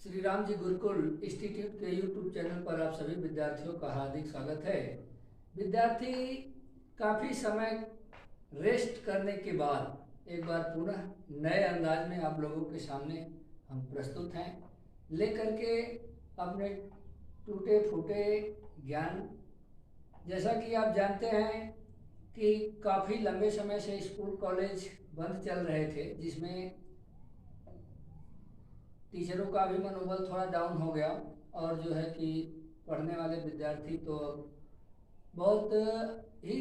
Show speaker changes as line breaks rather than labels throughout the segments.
Shri Ram ji Gurukul institute के YouTube channel पर आप सभी विद्यार्थियों का हार्दिक स्वागत है। विद्यार्थी काफ़ी समय रेस्ट करने के बाद एक बार पुनः नए अंदाज में आप लोगों के सामने हम प्रस्तुत हैं, लेकर के अपने टूटे फूटे ज्ञान। जैसा कि आप जानते हैं कि काफ़ी लंबे समय से स्कूल कॉलेज बंद चल रहे थे, जिसमें टीचरों का भी मनोबल थोड़ा डाउन हो गया और जो है कि पढ़ने वाले विद्यार्थी तो बहुत ही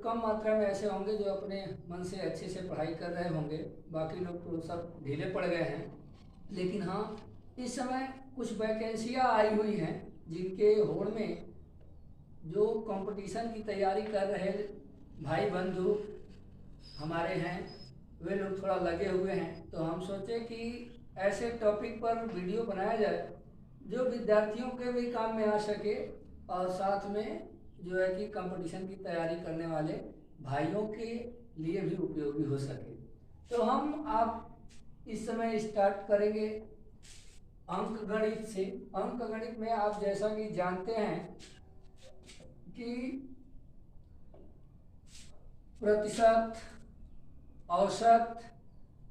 कम मात्रा में ऐसे होंगे जो अपने मन से अच्छे से पढ़ाई कर रहे होंगे। बाकी लोग तो सब ढीले पड़ गए हैं। लेकिन हाँ, इस समय कुछ वैकेंसियाँ आई हुई हैं जिनके होड़ में जो कंपटीशन की तैयारी कर रहे भाई बंधु हमारे हैं, वे लोग थोड़ा लगे हुए हैं। तो हम सोचे कि ऐसे टॉपिक पर वीडियो बनाया जाए जो विद्यार्थियों के भी काम में आ सके और साथ में जो है कि कंपटीशन की तैयारी करने वाले भाइयों के लिए भी उपयोगी हो सके। तो हम आप इस समय स्टार्ट करेंगे अंक गणित से। अंक गणित में आप जैसा कि जानते हैं कि प्रतिशत, औसत,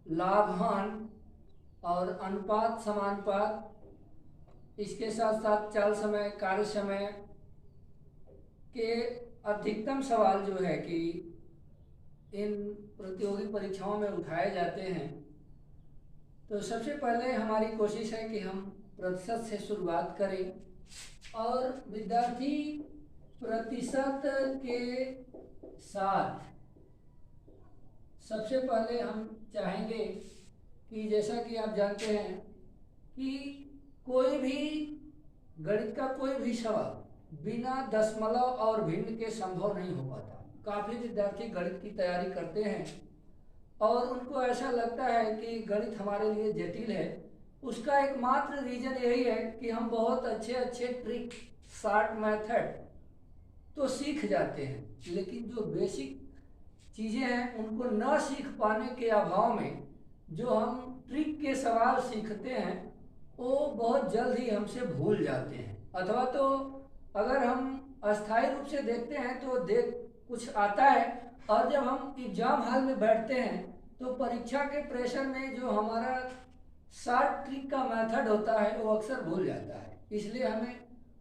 लाभांश और अनुपात समानुपात, इसके साथ साथ चाल समय, कार्य समय के अधिकतम सवाल जो है कि इन प्रतियोगी परीक्षाओं में उठाए जाते हैं। तो सबसे पहले हमारी कोशिश है कि हम प्रतिशत से शुरुआत करें और विद्यार्थी प्रतिशत के साथ सबसे पहले हम चाहेंगे कि जैसा कि आप जानते हैं कि कोई भी गणित का कोई भी सवाल बिना दशमलव और भिन्न के संभव नहीं हो पाता। काफ़ी विद्यार्थी गणित की तैयारी करते हैं और उनको ऐसा लगता है कि गणित हमारे लिए जटिल है। उसका एकमात्र रीज़न यही है कि हम बहुत अच्छे अच्छे ट्रिक, शॉर्ट मेथड तो सीख जाते हैं, लेकिन जो बेसिक चीज़ें हैं उनको न सीख पाने के अभाव में जो हम ट्रिक के सवाल सीखते हैं वो बहुत जल्द ही हमसे भूल जाते हैं। अथवा तो अगर हम अस्थायी रूप से देखते हैं तो देख कुछ आता है और जब हम एग्जाम हॉल में बैठते हैं तो परीक्षा के प्रेशर में जो हमारा शॉर्ट ट्रिक का मेथड होता है वो अक्सर भूल जाता है। इसलिए हमें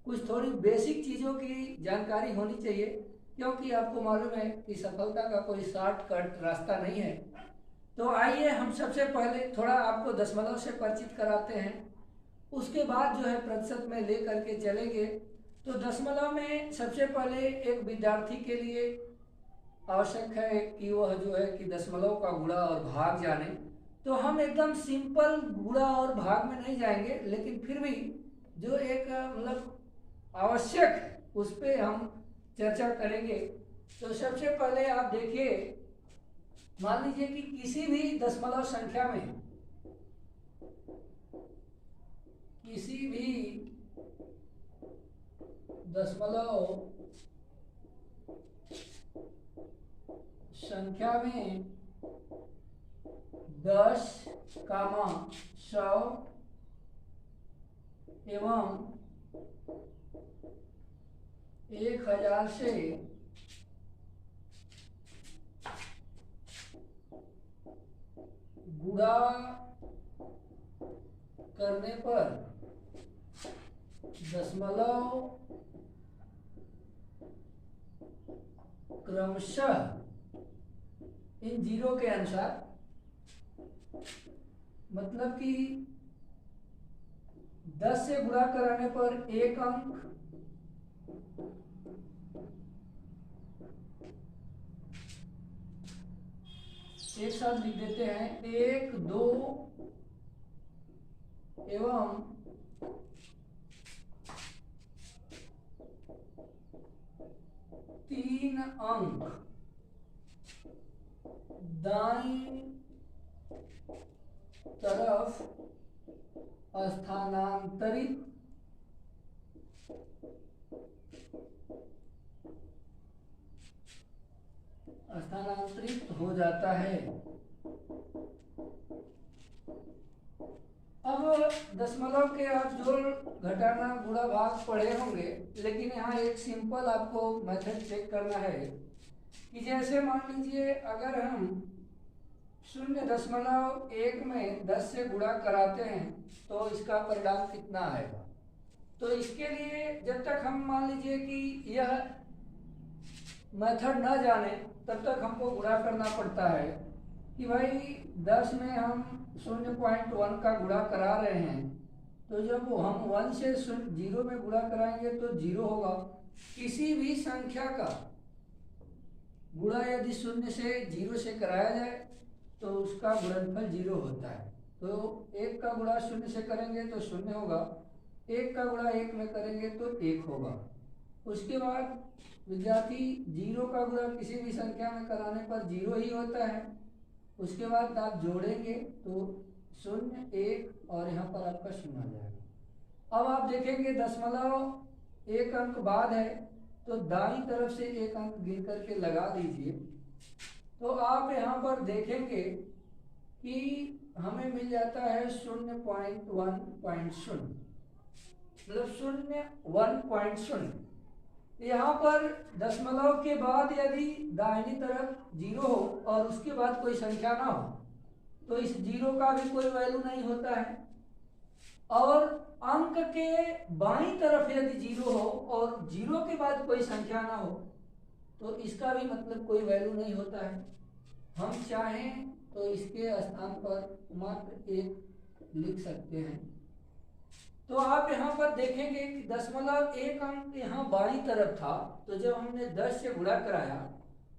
कुछ थोड़ी बेसिक चीज़ों की जानकारी होनी चाहिए, क्योंकि आपको मालूम है कि सफलता का कोई शॉर्टकट रास्ता नहीं है। तो आइए हम सबसे पहले थोड़ा आपको दशमलव से परिचित कराते हैं, उसके बाद जो है प्रतिशत में ले करके चलेंगे। तो दशमलव में सबसे पहले एक विद्यार्थी के लिए आवश्यक है कि वह जो है कि दशमलव का गुणा और भाग जाने। तो हम एकदम सिंपल गुणा और भाग में नहीं जाएंगे, लेकिन फिर भी जो एक आवश्यक है उस पर हम चर्चा करेंगे। तो सबसे पहले आप देखिए, मान लीजिए कि किसी भी दशमलव संख्या में किसी भी दशमलव संख्या में 10, 100 एवं 1000 से गुणा करने पर दशमलव क्रमशः इन जीरो के अनुसार, मतलब कि 10 से गुणा कराने पर 1 अंक, एक साथ लिख देते हैं 1, 2 एवं 3 अंक दाईं तरफ स्थानांतरित हो जाता है। अब दशमलव के आप जोड़ घटाना गुणा भाग पढ़े होंगे, लेकिन यहाँ एक सिंपल आपको मेथड चेक करना है कि जैसे मान लीजिए अगर हम 0.1 में 10 से गुणा कराते हैं तो इसका परिणाम कितना आएगा। तो इसके लिए जब तक हम मान लीजिए कि यह मेथड ना जाने तब तक हमको गुणा करना पड़ता है कि भाई 10 में हम 0.1 का गुणा करा रहे हैं, तो जब हम 1 से 0 में गुणा कराएंगे तो 0 होगा। किसी भी संख्या का गुणा यदि 0 से 0 से कराया जाए तो उसका गुणनफल 0 होता है। तो 1 का गुणा 0 से करेंगे तो 0 होगा, 1 का गुणा 1 में करेंगे तो 1 होगा। उसके बाद विद्यार्थी 0 का गुणा किसी भी संख्या में कराने पर 0 ही होता है। उसके बाद आप जोड़ेंगे तो 0, 1 और यहाँ पर आपका 0 आ जाएगा। अब आप देखेंगे दशमलव एक अंक बाद है तो दाईं तरफ से एक अंक गिन करके लगा दीजिए, तो आप यहाँ पर देखेंगे कि हमें मिल जाता है 0.1.0, मतलब 0.1.0। यहाँ पर दशमलव के बाद यदि दाहिनी तरफ 0 हो और उसके बाद कोई संख्या ना हो तो इस 0 का भी कोई वैल्यू नहीं होता है, और अंक के बाईं तरफ यदि 0 हो और 0 के बाद कोई संख्या ना हो तो इसका भी मतलब कोई वैल्यू नहीं होता है। हम चाहें तो इसके स्थान पर मात्र 1 लिख सकते हैं। तो आप यहाँ पर देखेंगे कि 0.1 अंक यहाँ बाईं तरफ था, तो जब हमने 10 से गुणा कराया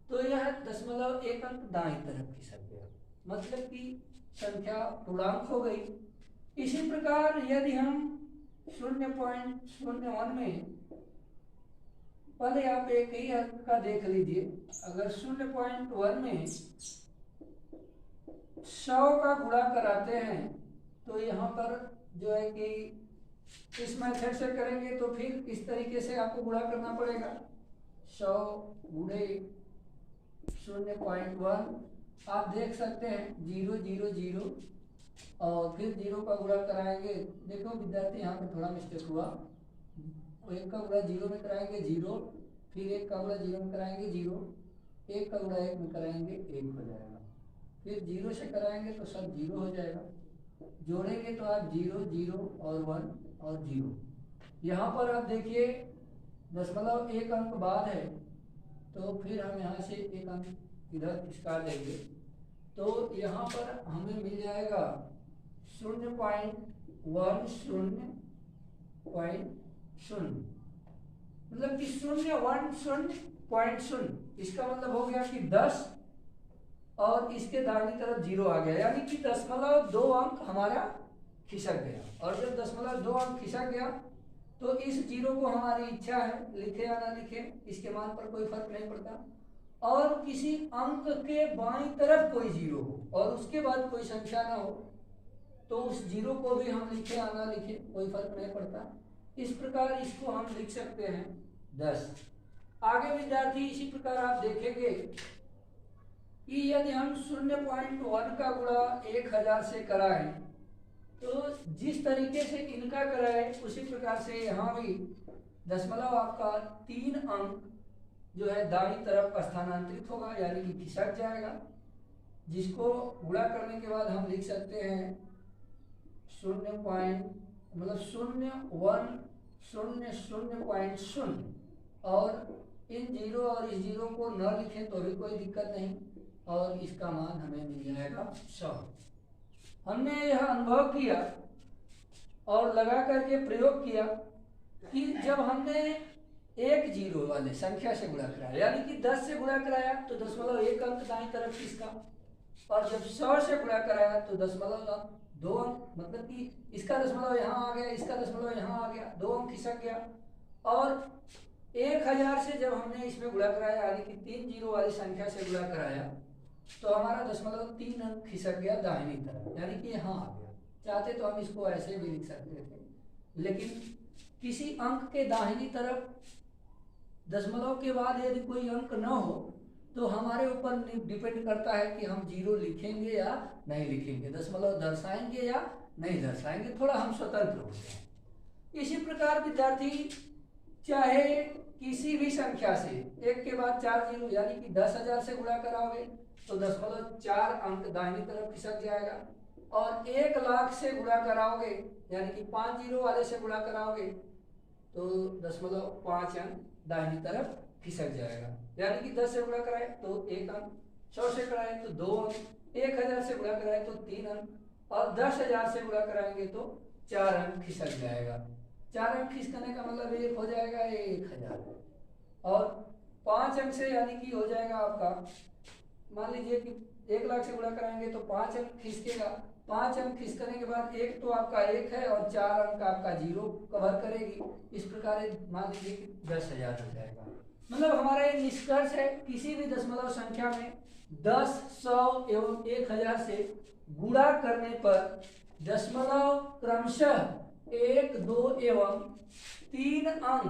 तो यह 0.1 अंक दाईं तरफ खिसक गया, मतलब कि संख्या पूर्णांक हो गई। इसी प्रकार यदि हम 0.01 में, पहले आप एक ही अंक का देख लीजिए, अगर 0.1 में 100 का गुणा कराते हैं तो यहाँ पर जो है कि इस मेथड से करेंगे तो फिर इस तरीके से आपको गुणा करना पड़ेगा। 100 गुणे 0.1, आप देख सकते हैं 0 0 0 और फिर 0 का गुणा कराएंगे। देखो विद्यार्थी यहाँ पे थोड़ा मिस्टेक हुआ, 1 का गुणा 0 में कराएंगे 0, फिर 1 का गुणा 0 में कराएंगे 0, 1 का गुणा 1 में कराएंगे 1 हो जाएगा, फिर 0 से कराएंगे तो सब 0 हो जाएगा, जोड़ेंगे तो आप 0 0 और 1 और 0। यहाँ पर आप देखिए 0.1 अंक बाद है, तो फिर हम यहाँ से एक अंक इधर खिसका देंगे, तो यहाँ पर हमें मिल जाएगा 0.10.0, मतलब कि 0.10.0। इसका मतलब हो गया कि 10 और इसके दाहिनी तरफ 0 आ गया, यानी कि 0.2 अंक हमारा खिसक गया। और जब 0.2 अंक खिसक गया तो इस 0 को हमारी इच्छा है लिखे या ना लिखे, इसके मान पर कोई फर्क नहीं पड़ता। और किसी अंक के बाईं तरफ कोई 0 हो और उसके बाद कोई संख्या ना हो तो उस 0 को भी हम लिखे या ना लिखे कोई फर्क नहीं पड़ता। इस प्रकार इसको हम लिख सकते हैं 10। आगे विद्यार्थी इसी प्रकार आप देखेंगे कि यदि हम 0.1 का गुणा 1000 से कराएं तो जिस तरीके से इनका कराए उसी प्रकार से यहाँ भी दशमलव आपका 3 अंक जो है दाईं तरफ स्थानांतरित होगा, यानी कि खिसक जाएगा, जिसको गुणा करने के बाद हम लिख सकते हैं 0.0 और इन 0 और इस 0 को न लिखें तो भी कोई दिक्कत नहीं, और इसका मान हमें मिल जाएगा 100। हमने यह अनुभव किया और लगा करके प्रयोग किया कि जब हमने 1 0 वाले संख्या से गुणा कराया, यानी कि 10 से गुणा कराया तो 0.1 अंक दाईं तरफ खिसका, और जब 100 से गुणा कराया तो 0.2 अंक, मतलब कि इसका दशमलव यहाँ आ गया, इसका दशमलव यहाँ आ गया, 2 अंक खिसक गया। और 1000 से जब हमने इसमें गुणा कराया, यानी कि 3 0 वाली संख्या से गुणा कराया, तो हमारा 0.3 अंक खिसक गया दाहिनी तरफ, यानी कि यहाँ आ गया। चाहते तो हम इसको ऐसे भी लिख सकते थे, लेकिन किसी अंक के दाहिनी तरफ दशमलव के बाद यदि कोई अंक न हो तो हमारे ऊपर डिपेंड करता है कि हम 0 लिखेंगे या नहीं लिखेंगे, दशमलव दर्शाएंगे या नहीं दर्शाएंगे, थोड़ा हम स्वतंत्र होते हैं। इसी प्रकार विद्यार्थी चाहे किसी भी संख्या से एक के बाद 4 जीरो यानी कि 10,000 से गुणा कराओगे तो 0.4 अंक दाहिनी तरफ खिसक जाएगा, और 1 लाख से गुणा कराओगे यानी कि 5 जीरो वाले से गुणा कराओगे तो 0.5 अंक दाहिनी तरफ खिसक जाएगा। यानी कि 10 से गुणा कराए तो 1 अंक, 100 से कराए तो 2 अंक, 1000 से गुणा कराए तो 3 अंक, और 10,000 से गुणा कराएंगे तो 4 अंक खिसक जाएगा। 4 अंक खिसकने का मतलब एक हो जाएगा 1000, और 5 अंक से यानी कि हो जाएगा आपका, मान लीजिए कि 1 लाख से गुणा कराएंगे तो 5 अंक खिसकेगा। 5 अंक खिसकने के बाद एक तो आपका 1 है और 4 अंक आपका 0 कवर करेगी। इस प्रकार मान लीजिए कि 10,000 हो जाएगा। मतलब हमारा ये निष्कर्ष है, किसी भी दशमलव संख्या में 10, 100 एवं 1000 से गुणा करने पर दशमलव क्रमशः 1, 2 एवं 3 अंक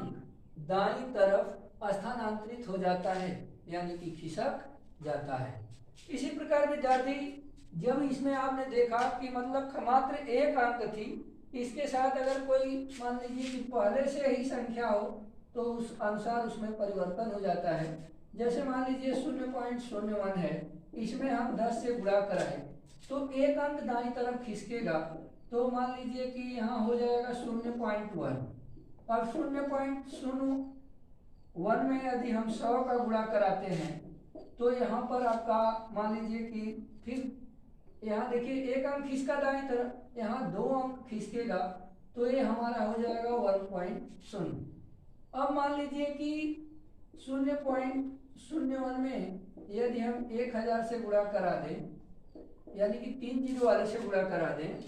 दाईं तरफ स्थानांतरित हो जाता है, यानी कि खिसक जाता है। इसी प्रकार विद्यार्थी जब इसमें आपने देखा कि मतलब मात्र 1 अंक थी, इसके साथ अगर कोई मान लीजिए कि पहले से ही संख्या हो तो उस अनुसार उसमें परिवर्तन हो जाता है। जैसे मान लीजिए 0.01 है, इसमें हम 10 से गुणा कराएं तो 1 अंक दाईं तरफ खिसकेगा, तो मान लीजिए कि यहाँ हो जाएगा 0.1। अब 0.01 में यदि हम 100 का गुणा कराते हैं तो यहाँ पर आपका मान लीजिए कि फिर यहाँ देखिए 1 अंक खिसका दाईं तरफ, यहाँ 2 अंक खिसकेगा तो ये हमारा हो जाएगा 1.0। अब मान लीजिए कि 0.01 में यदि हम 1000 से गुणा करा दें यानी कि 3 जीरो वाले से गुणा करा दें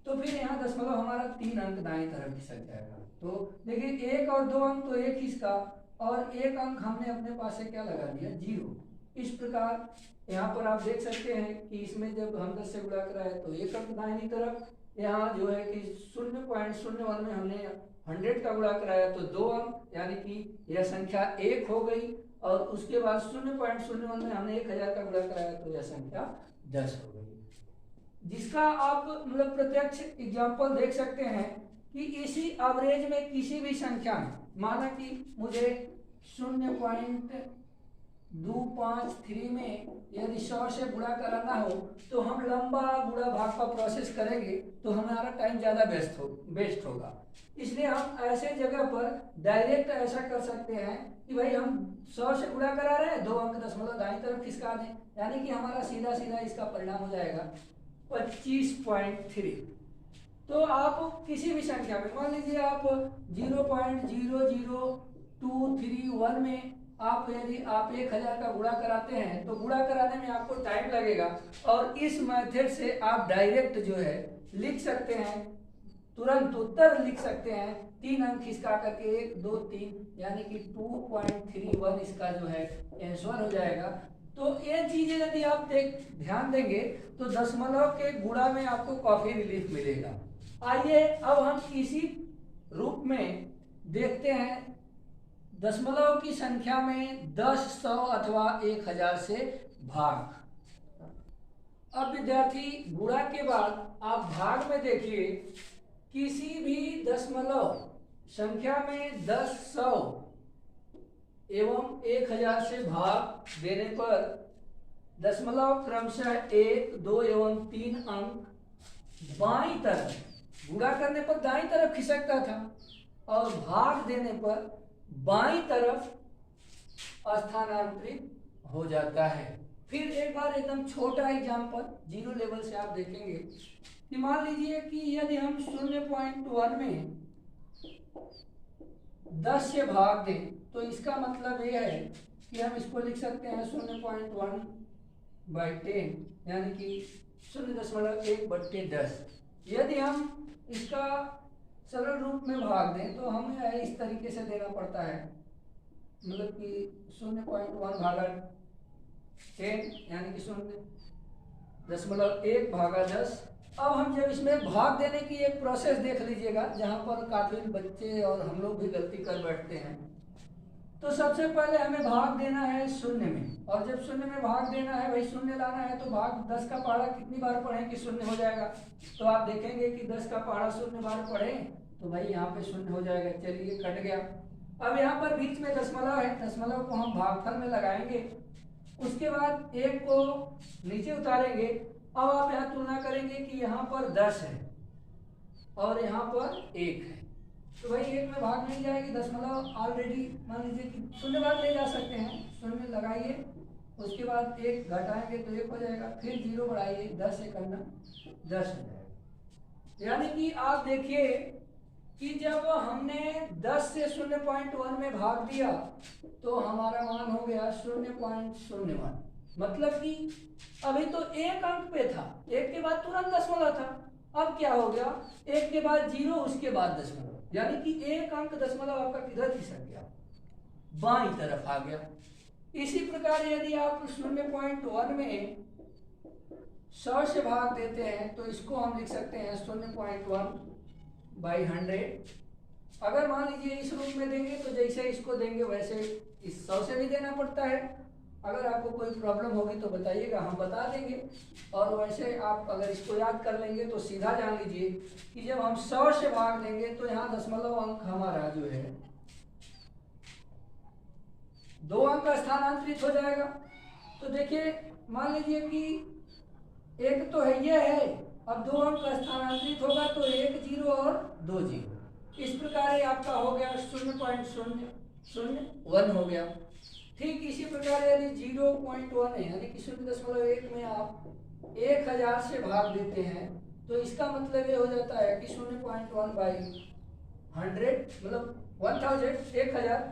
तो फिर यहाँ दशमलव हमारा 3 अंक दाईं तरफ खिसक जाएगा। तो देखिए 1 और 2 अंक तो 1 खिसका और 1 अंक हमने अपने पास से क्या लगा दिया 0। इस प्रकार यहाँ पर आप देख सकते हैं कि इसमें जब हम 10 से गुणा कराए तो 1 अंक दाहिनी तरफ, यहाँ जो है कि 0.01 में हमने 100 का गुणा कराया तो 2 अंक, यानी कि यह संख्या 1 हो गई, और उसके बाद 0.01 में हमने 1000 का गुणा कराया तो यह संख्या 10 हो गई। जिसका आप मतलब प्रत्यक्ष एग्जाम्पल देख सकते हैं कि इसी एवरेज में किसी भी संख्या में माना कि मुझे 0.253 में यदि 100 से गुणा कराना हो तो हम लंबा गुणा भाग का प्रोसेस करेंगे तो हमारा टाइम ज़्यादा वेस्ट होगा। इसलिए हम ऐसे जगह पर डायरेक्ट ऐसा कर सकते हैं कि भाई हम 100 से गुणा करा रहे हैं, 2 अंक दशमलव दाईं तरफ खिसका दें, यानी कि हमारा सीधा सीधा इसका परिणाम हो जाएगा 25.3। तो आप किसी भी संख्या में मान लीजिए आप 0.00231 में आप यदि आप 1000 का गुणा कराते हैं तो गुणा कराने में आपको टाइम लगेगा, और इस मेथड से आप डायरेक्ट जो है लिख सकते हैं, तुरंत उत्तर लिख सकते हैं 3 अंक खिसका करके 1, 2, 3 यानी कि 2.31 इसका जो है आंसर हो जाएगा। तो ये चीजें यदि आप ध्यान देंगे तो दशमलव के गुणा में आपको काफी रिलीफ मिलेगा। आइए अब हम इसी रूप में देखते हैं दशमलव की संख्या में 10, 100 अथवा 1000 से भाग। अब विद्यार्थी गुणा के बाद आप भाग में देखिए, किसी भी दशमलव संख्या में 10, 100 एवं 1000 से भाग देने पर दशमलव क्रमशः 1, 2 एवं 3 अंक बाईं तरफ, गुणा करने पर दाईं तरफ खिसकता था और भाग देने पर बाईं तरफ स्थानांतरित हो जाता है। फिर एक बार एकदम छोटा एग्जाम्पल 0 लेवल से आप देखेंगे कि मान लीजिए कि यदि हम 0.1 में 10 से भाग दें तो इसका मतलब यह है कि हम इसको लिख सकते हैं 0.1/10 यानी कि 0.1/10। यदि हम इसका सरल रूप में भाग दें तो हमें इस तरीके से देना पड़ता है, मतलब कि 0.1/10 यानी कि 0.1/10। अब हम जब इसमें भाग देने की एक प्रोसेस देख लीजिएगा, जहाँ पर काफी बच्चे और हम लोग भी गलती कर बैठते हैं। तो सबसे पहले हमें भाग देना है शून्य में, और जब शून्य में भाग देना है भाई शून्य लाना है, तो भाग 10 का पहाड़ा कितनी बार पढ़ें कि शून्य हो जाएगा। तो आप देखेंगे कि 10 का पहाड़ा शून्य बार पढ़ें तो भाई यहाँ पे शून्य हो जाएगा। चलिए कट गया। अब यहाँ पर बीच में दशमलव है, दशमलव को हम भागफल में लगाएंगे, उसके बाद एक को नीचे उतारेंगे। अब आप यहाँ तुलना करेंगे कि यहाँ पर 10 है और यहाँ पर 1 है, तो भाई 1 में भाग नहीं जाएगी, दशमलव ऑलरेडी मान लीजिए कि शून्य भाग ले जा सकते हैं, शून्य लगाइए, उसके बाद 1 घटाएंगे तो 1 हो जाएगा, फिर 0 बढ़ाइए, 10 से करना 10 हो जाएगा। यानी कि आप देखिए कि जब हमने 10 से 0.1 में भाग दिया तो हमारा मान हो गया 0.01। मतलब कि अभी तो 1 अंक पे था, 1 के बाद तुरंत दशमलव था, अब क्या हो गया 1 के बाद 0 उसके बाद दशमलव, यानी कि 1 अंक दशमलव आपका किधर खिसक गया, बाईं तरफ आ गया। इसी प्रकार यदि आप 0.1 में 100 से भाग देते हैं तो इसको हम लिख सकते हैं 0.1/100। अगर मान लीजिए इस रूप में देंगे तो जैसे इसको देंगे वैसे इस 100 से भी देना पड़ता है। अगर आपको कोई प्रॉब्लम होगी तो बताइएगा, हम बता देंगे। और वैसे आप अगर इसको याद कर लेंगे तो सीधा जान लीजिए कि जब हम 100 से भाग देंगे तो यहाँ दशमलव अंक हमारा जो है 2 अंक स्थानांतरित हो जाएगा। तो देखिए मान लीजिए कि एक तो है ये है, अब 2 अंक स्थानांतरित होगा तो 1 0 और 2 0। इस प्रकार ये आपका हो गया 0.001 हो गया। ठीक इसी प्रकार यदि 0.1 है यानी कि 0.1 में आप 1000 से भाग देते हैं तो इसका मतलब ये हो जाता है कि 0.1/100 मतलब 1000।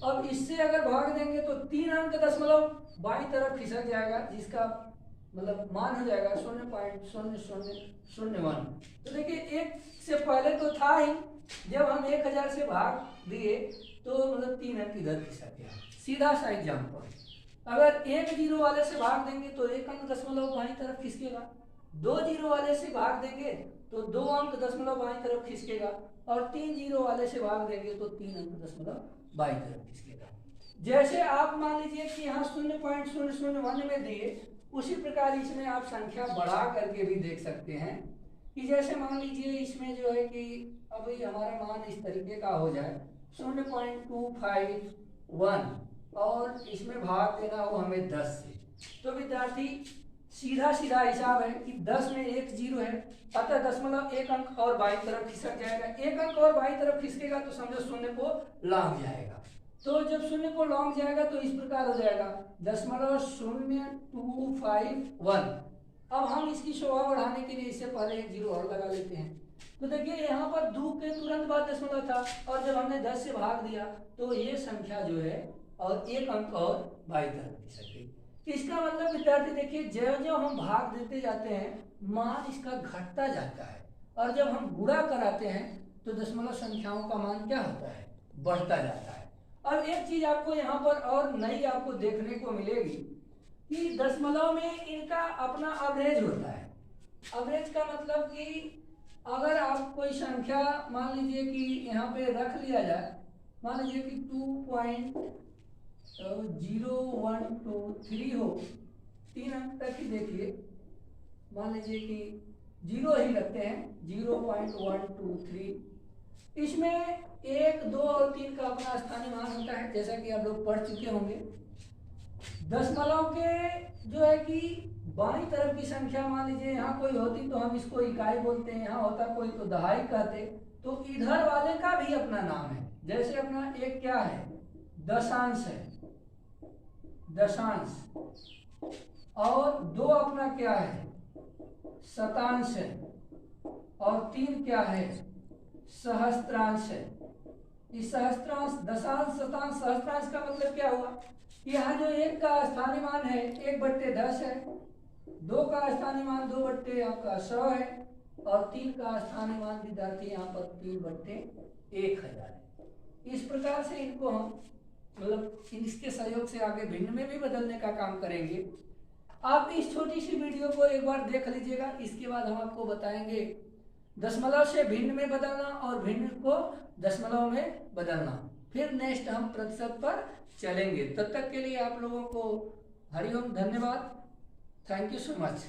अब इससे अगर भाग देंगे तो 3 अंक दशमलव बाईं तरफ खिसक जाएगा, जिसका मतलब मान हो जाएगा 0.0001। तो देखिए 1 से पहले तो था ही, जब हम 1000 से भाग दिए तो मतलब 3 अंक इधर खिसक गया। सीधा सा एग्जाम्पल, अगर 1 0 वाले से भाग देंगे तो 1 अंक दशमलव बाईं तरफ खिसकेगा, 2 0 वाले से भाग देंगे तो 2 अंक दशमलव बाईं तरफ खिसकेगा, और 3 0 वाले से भाग देंगे तो 3 अंक दशमलव बाईं तरफ खिसकेगा। जैसे आप मान लीजिए कि यहाँ 0.001 में दिए, उसी प्रकार इसमें आप संख्या बढ़ा करके भी देख सकते हैं कि जैसे मान लीजिए इसमें जो है कि अभी हमारा मान इस तरीके का हो जाए 0.251 और इसमें भाग देना हो हमें 10 से, तो विद्यार्थी सीधा सीधा हिसाब है कि 10 में 1 0 है, अतः दशमलव 1 अंक और बाईं तरफ खिसक जाएगा। 1 अंक और बाईं तरफ खिसकेगा तो समझो शून्य को लांघ जाएगा। तो जब शून्य को लॉन्ग जाएगा तो इस प्रकार हो जाएगा 0.0251। अब हम इसकी शोभा बढ़ाने के लिए इससे पहले 1 0 और लगा लेते हैं। तो देखिए यहाँ पर 2 के तुरंत बाद दशमलव था, और जब हमने 10 से भाग दिया तो ये संख्या जो है और 1 अंक और बाईं तरफ खिसक गई। इसका मतलब विद्यार्थी देखिए जो जो हम भाग देते जाते हैं मान इसका घटता जाता है, और जब हम गुणा कराते हैं तो दशमलव संख्याओं का मान क्या होता है, बढ़ता जाता है। अब एक चीज आपको यहाँ पर और नई आपको देखने को मिलेगी कि दशमलव में इनका अपना एवरेज होता है। एवरेज का मतलब कि अगर आप कोई संख्या मान लीजिए कि यहाँ पे रख लिया जाए, मान लीजिए कि 2.0123 हो, 3 अंक तक ही देखिए, मान लीजिए कि 0 ही रखते हैं 0.123। इसमें 1 2 और 3 का अपना स्थानीय मान होता है, जैसा कि आप लोग पढ़ चुके होंगे। दशमलव के जो है कि बाईं तरफ की संख्या मान लीजिए यहाँ कोई होती तो हम इसको इकाई बोलते हैं, यहाँ होता कोई तो दहाई कहते। तो इधर वाले का भी अपना नाम है, जैसे अपना एक क्या है, दशांश है, दशांश, और 2 अपना क्या है, शतांश है, और 3 क्या है, सहस्त्रांश है। इस सहस्त्रांश, दशांश, शतांश, सहस्त्रांश का मतलब क्या हुआ, यहाँ जो 1 का स्थानीय मान है 1/10 है, 2 का स्थानीय मान 2/100 है, और 3 का स्थानीय मान विद्यार्थी यहाँ पर 3/1000 है। इस प्रकार से इनको हम मतलब इसके सहयोग से आगे भिन्न में भी बदलने का काम करेंगे। आप इस छोटी सी वीडियो को एक बार देख लीजिएगा, इसके बाद हम आपको बताएंगे दशमलव से भिन्न में बदलना और भिन्न को दशमलव में बदलना। फिर नेक्स्ट हम प्रतिशत पर चलेंगे। तब तक के लिए आप लोगों को हरिओम, धन्यवाद, थैंक यू सो मच।